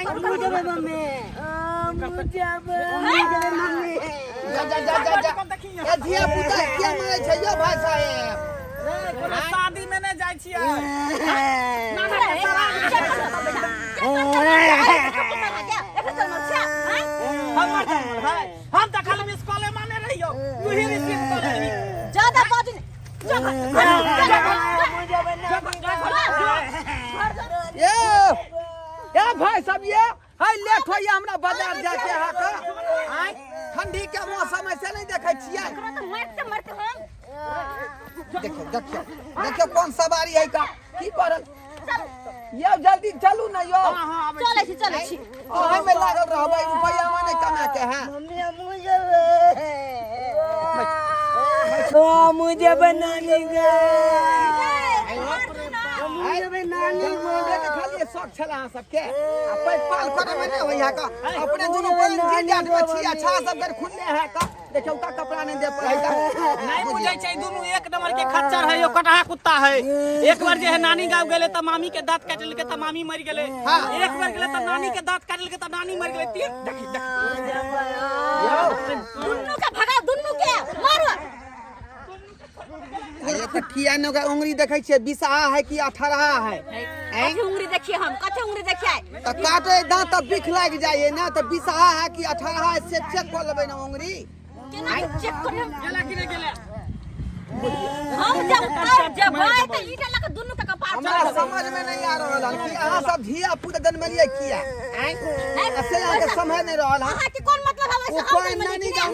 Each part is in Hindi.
मुझे मम्मी ए धिया पुता किया मारे छै यो भाई साहेब शादी में नहीं जाय छियै हम त खाली मिस कॉल माने रहियो तू ही रिसीव कर रही ज्यादा बात ये भाई सब ये हाय लेट होइया हमरा बाजार जाके हा का आय ठंडी के मौसम ऐसे नहीं देखे छियै मरते हम देखियो कौन सवारी है का की करल ये जल्दी चलू ना यो चले छी ओहे में लागल रहबै रुपया माने कमा के हैं मुझे बनाने का खाली शौक छला सबके पाल करे में नहीं होइया का अपने दुनु बहन जे जात बची अच्छा सब घर खुले है का देखियो का कपड़ा नहीं दे पाई का नहीं बुझै छै दुनु एक नंबर के खच्चर है यो कटहा कुत्ता है एक बार जे है नानी गांव गेले त मामी के दांत काट लेके त मामी मर गेले एक बार गेले त नानी के दांत काट लेके त नानी मर गेले तीन देखी दुन्नु का भगा दुन्नु के मारो ये तो किया न का उंगली देखै छै 20 है कि 18 है कथी उंगली देखिए हम कथी उंगली देखिए त काटे दांत तब बिख लाग जाए ना त 20 है कि 18 है से चेक कर लेबै ना उंगली केना चेक कर गेला कि नहीं गेला हम जब भाई त ईटा लगा दुन्नु का कपार हमरा समझ में नहीं आ रहल है कि अहाँ सब धिया पुता जन्मलिए किया ऐसे के समझ नहीं रहल है अहाँ के कोन मतलब है वैसे कोई नानी गांव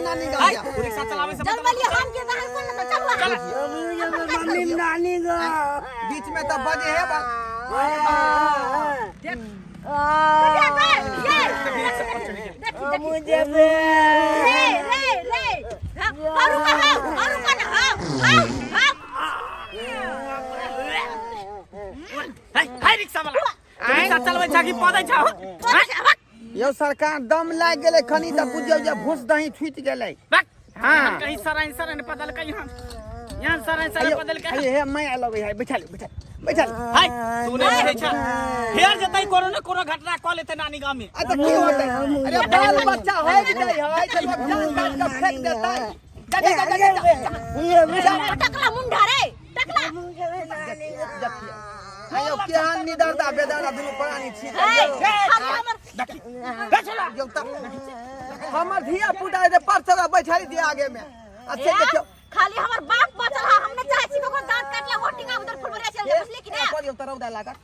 रिक्शा चलावे से जन्मलिए हम के दान कोन मतलब चल मम्मी नानी गा बीच में तो बजे है बा मुझे रे और का हाय रिक्शा वाला रिक्शा चलबै छाकी पदै छ यो सरकार दम लाग गेलै खनी त बुझियो जे भूस दही छुट गेलै हां कहीं सराइन बदल के यहाँ सराइन बदल के हे मैं अलबै है बैठा हाय तू नहीं रहै छ फेर जतै कोनो घटना क लेते नानी गांव में अच्छा की होतै अरे बाल बच्चा हो जाइ है त लोग जान काट के फेंक देतै टकला मुंडा रे टकला आयो केहन निडरता बेदारा दुनु प्राणी छी हमर धिया पुता जे परसरा बैठाई दे आगे में अच्छे देखियो खाली हमर बाप बचल है हमने चाहे छी को दांत काटला होटिंगा उधर फुलबरिया चल बसले कि ना कोलियो त रौदा लागा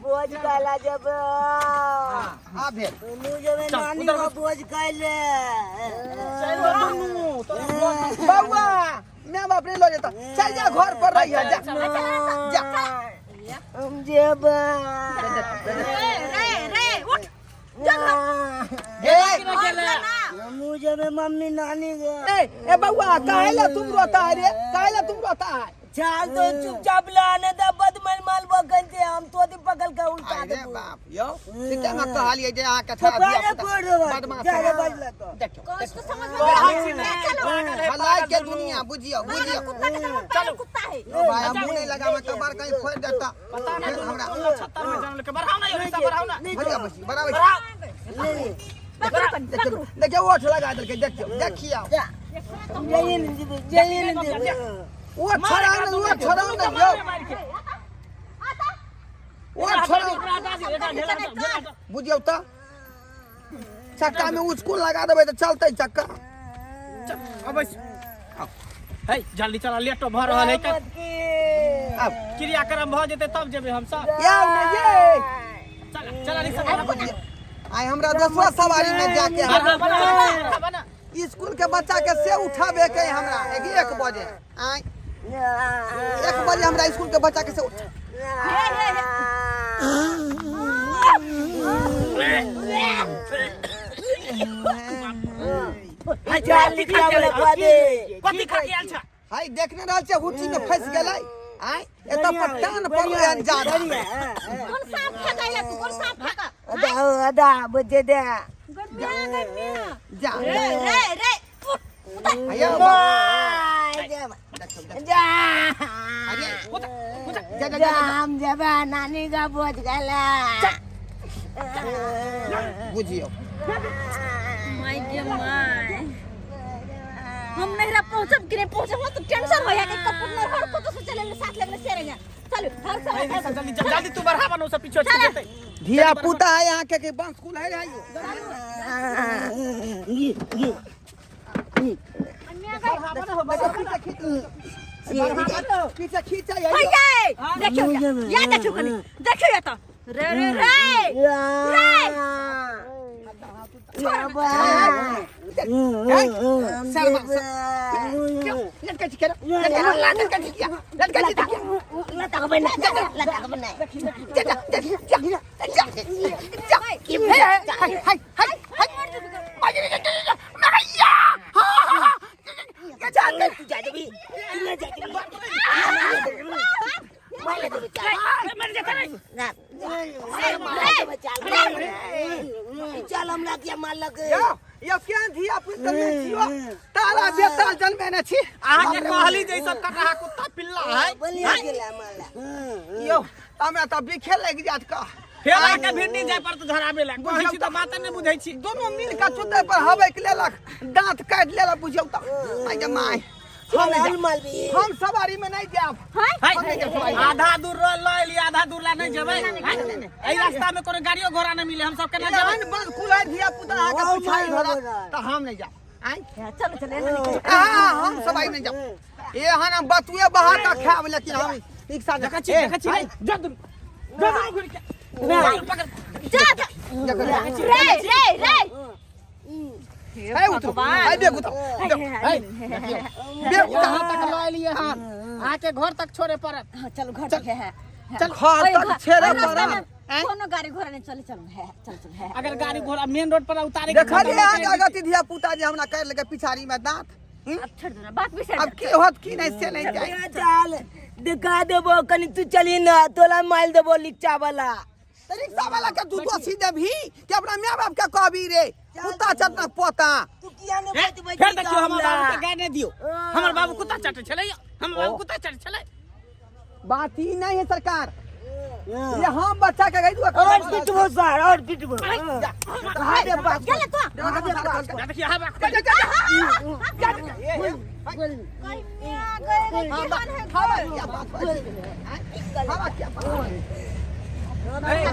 बोझ काला जब आ भेल मुझे में नानी का बोझ काले बाबा मैं बाप रे लो जेता चल जा घर पर रही है जा हम जेब रे उठ मुझे में मम्मी नानी गए ए बउआ काहेला तुम रोता है रे काहेला तुम रोता है चाल तो चुपचाप लाने दा बदमल माल बकनते हम तो दी पकड़ के उल्टा दे बाप यो ठीक है मैं कहलिए जे आ कथा दिया बदमाश देखो कुछ तो समझ में चलो भलाई के दुनिया बुझियो चलो कुत्ता है भाई हम नहीं लगा मैं कबार कहीं फोड़ देता पता नहीं हमरा 76 में जन्म लेके बढ़ाओ ना ये बढ़ाओ ना बढ़िया बस बराबर देखियो ओठ लगा दल के देखियो वो छोड़ा ना बुझियो त चक्का में उसको लगा देबे त चलते चक्का अब हे जल्दी चला लेट भ रहल है अब क्रियाक्रम भ जेते तब जेबे हम सब यार ने ये चला रिक्शा वाला आई हमरा दोसरा सवारी में जाके बना स्कूल के बच्चा के से उठाबे के हमरा 1 बजे आई 1 बजे हमरा स्कूल के बच्चा के से उठ कथी खा के आल छ हाय देखने रहल छ हुटी में फंस गेलै आई एत पटान पर जा कौन सांप फेंकाइला तू कौन सांप फेंका अदा बजे दे जा रे उठ आयो जा हम जब नानी का बोझ गला बुझियो माय गे माय हम नहरा पहुंचब कि नहीं पहुंचब तो टेंशन हो जाए कब नहर को तो चले साथ लगले सेरेंगे चलो हर सब जल्दी जल्दी तू बढ़ा बनो सब पीछे छूट जेतै धिया पुता है यहाँ के बांस स्कूल है जाइयो पीछे खींचा देखियो या देखियो कनी देखियो या तो रे रे रे चल हमरा के मार लगे यो क्या धिया पुता में छियो तारा बेताल जन्मे ने छी आहा के कहली जैसा कटहा कुत्ता पिल्ला है बलिया गेला मारला यो हमें त बिखे लग जात का फेर आके भिंडी जाय पर तो झराबे लाग बुझै छी त बात नै बुझै छी दोनों मिल के चुते पर हवे के लेलक दांत काट लेला बुझौ त आई गे माय हम सवारी में नहीं जाब आधा दूर लय ली आधा दूर ला नहीं जेबै एई रास्ता में कोनो गाड़ियो घोड़ा नहीं मिले हम सब केना जेबै बस कुलाय धिया पुता आके पुछाई धरा त हम नहीं जाब आई चलो चलो हां हम सवारी नहीं जाब ए हन बतुए बहा का खाब लेकिन हम रिक्शा देखा छी जद घुर के पकड़ जा रे रे रे है उठो आई देखो तो कहां तक लय लिए हां आके घर तक छोड़े पड़त चलो घर तक है चल घर तक छेड़े पड़ा कोनो गाड़ी घोड़ा नहीं चले चलो है चल चल है अगर गाड़ी घोड़ा मेन रोड पर उतारे देखा रे आगे गति धिया पुता जे हमरा कर लगे पिछाड़ी में दांत अब छोड़ दो ना बात भी अब की होत की नहीं से नहीं जाए चल दिखा देबो कनी तू चली ना तोला माइल देबो लिच्चा वाला रिक्शा वाला के तू तो सीधे भी कि अपना माँ बाप का कहबी रे कुत्ता चटना पोता तू किया ने बात बजी फेर देखियो हमर बाबू के गाय ने दियो हमर बाबू कुत्ता चाटे छले हमर बाबू कुत्ता चाटे छले बात ही नहीं है सरकार ये हम बच्चा के गई और पिटबो सर और पिटबो कहां दे बात चल तो देखिए हां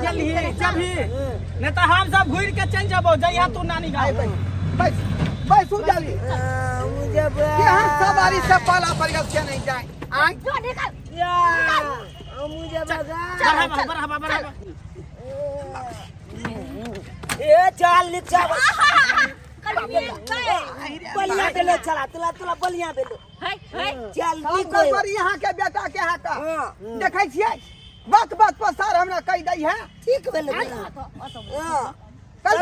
जल्दी नहीं तो हम सब घूर के चल जाबो जइहा तू नानी गाय बस बस सुन जाली मुझे कि हम सवारी से पाला पर के नहीं जाए आई जो निकल या मुझे बगा बराबर ए चल लिच्चा है बलिया बेलो चला तोला बलिया बेलो चल हम निको पर यहाँ के बेटा के हाथ देखै छियै बात पर सर हमरा कह दई है ठीक बेलो कल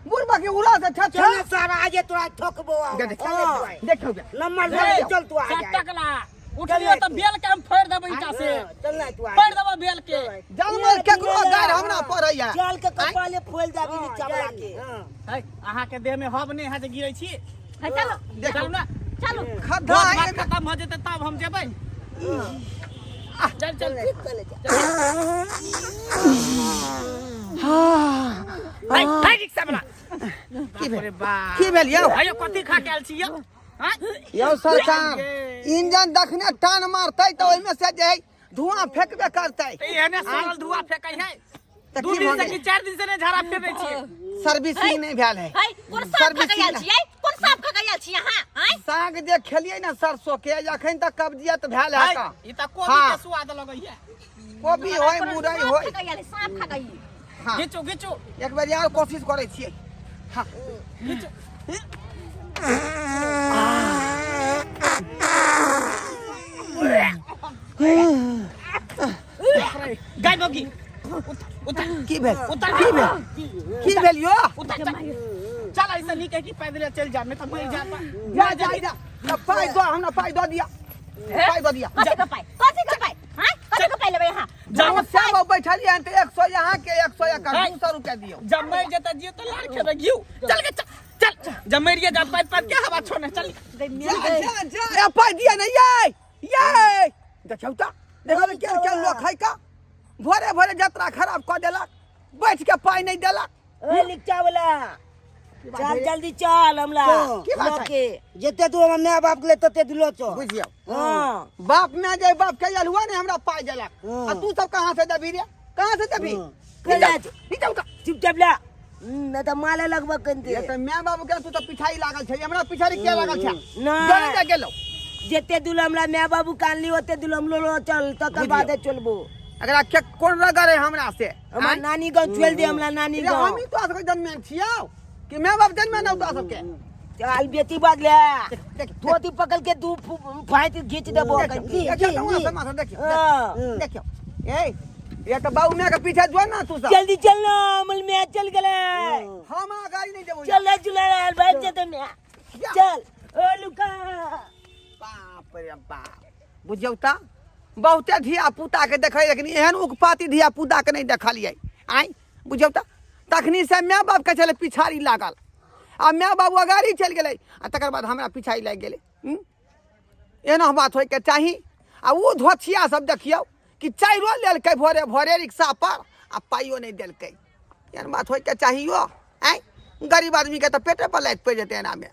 बुढ़बा के उड़ा से छछ चल सारा आजे तोरा ठोकबो देखो नंबर चल तू आ जा टकला उठलियो त बेल के हम फोड़ देबै ईटा से चल ना तू आ फोड़ देबै बेल के जानवर केकरो गाड़ हमरा पड़ैया चल के कपाले फूल जाबी लिच्चा वाला के है अहाँ के देह में हब नहीं है जे गिरै छी चलो चलू ना चलो खड्डा है खत्म हो जेतै तब हम जेबै चल चल हां रिक्शा वाला की भेल यौ आयो कथि खा के आयल छी यौ यौ सरकार इंजन दखने टान मारतै त ओइ में से जे धुआं फेंकबे करतै एहने सरल धुआं फेंकै है 2 दिन से कि 4 दिन से ने झाड़ा फेरै छी सर्विसिंग नहीं भेल है कौन साफ खा गया छियै कौन साफ खा गया छी यहां हैं साग जे खेलियै ना सरसों के अखन तक कब्जियत भेल है का ई त कोबी के स्वाद लगै है कोबी होय मुरई होय खा गया साफ खा गई हाँ घिचो एक बार यार कोशिश करै छियै हाँ गाय बगी उतर की भेल उतर की भेल यो उतर चल ऐसे नहीं कह कि पैदल चल जा मैं तो मर जाता जा ना पाई दो हमरा पाई दो दिया पाई दो दिया कथि का पाई हैं कथि का पाई लेबै यहां जब सब बैठलिए हन त 100 यहाँ के 100 का 200 रुपया दियो जब मर जेता जियो तो लार खेबे घिउ चल के चल जब मर गया जब पैर के हवा छोड़ने चल जा पाई दिया नहीं ये देखौ त देखो क्या लोग है का भोरे भोरे यात्रा खराब कर देलक बैठ बेच के पाई नहीं देलक ए लिखचा वाला चल जल्दी चल हमला की बात है? के जते तू हमर माय बाप के ले तते दिलो छ बुझियो हां बाप में जे बाप कहियल हुआ ने हमरा पाई देलक हाँ। आ तू सब कहां से देबी रे कहां से देबी कला नीचे उतर चुपचाप ला न त माले लगबा कंते ये तो मैं बाबू के तू तो पिछाई लागल छै हमरा पिछाड़ी के लागल छै नहीं। दोने जा गेलो जते दुल हमरा माय बाबू कानली ओते दुल हम लो चल तकर बाद चलबो अगर के कोन रगरे हमरा से हमर नानी गांव चल दे हमरा नानी गांव हम ही तो असक जन्म छियाओ कि मैं बाप जन्म न तो सबके चल बेटी बात ले धोती पकड़ के दू फाइट खींच देबो देखियो ए ये तो बाबू मैं के पीछे जो ना तू सब जल्दी चल ना अमल में चल गेले हम गाड़ी नहीं देबो चल चल बैठ जते में चल ओ लुका बाप रे बाप बुझियो ता बहुते धिया पुता के देखै लेकिन एहन उकपाती धिया पुता के नहीं देखलियै आई बुझियो ता तखनी से माय बाप के चले पिछाड़ी लागल आ माय बाबू अगाड़ी चल गेलै आ तकर बाद हमरा पिछाड़ी लाग गेलै एना बात होय के चाही आ वो धोछिया सब देखियो कि चाइरो लेलकै भोरे भोरे रिक्शा पर आ पाइयो नहीं देलकै एहन बात होय के चाहियो आई गरीब आदमी के तो पेटे पर लाइट पड़ जेतै एना में